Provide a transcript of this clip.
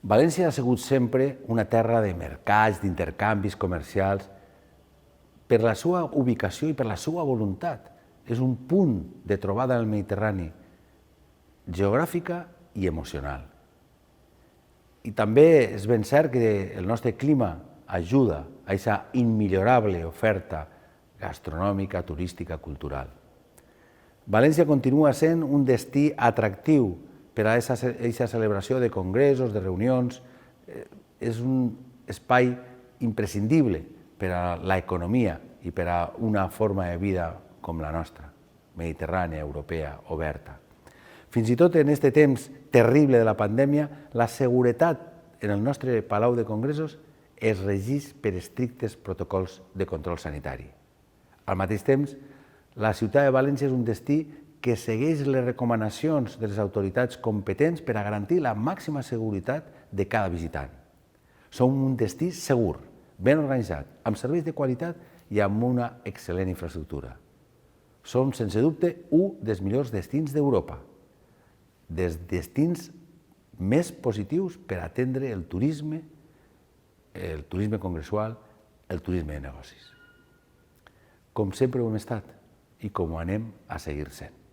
València ha sigut sempre una terra de mercats, d'intercanvis comercials, per la seva ubicació i per la seva voluntat. És un punt de trobada en el Mediterrani, geogràfica i emocional. I també és ben cert que el nostre clima ajuda a aquesta immillorable oferta gastronòmica, turística, cultural. València continua sent un destí atractiu per a aquesta celebració de congressos, de reunions. És un espai imprescindible per a l'economia i per a una forma de vida com la nostra, mediterrània, europea, oberta. Fins i tot en aquest temps terrible de la pandèmia, la seguretat en el nostre Palau de Congressos es regeix per estrictes protocols de control sanitari. Al mateix temps, la ciutat de València és un destí que segueix les recomanacions de les autoritats competents per a garantir la màxima seguretat de cada visitant. Som un destí segur, ben organitzat, amb serveis de qualitat i amb una excel·lent infraestructura. Som, sense dubte, un dels millors destins d'Europa, dels destins més positius per atendre el turisme congressual, el turisme de negocis. Com sempre ho hem estat i com ho anem a seguir sent.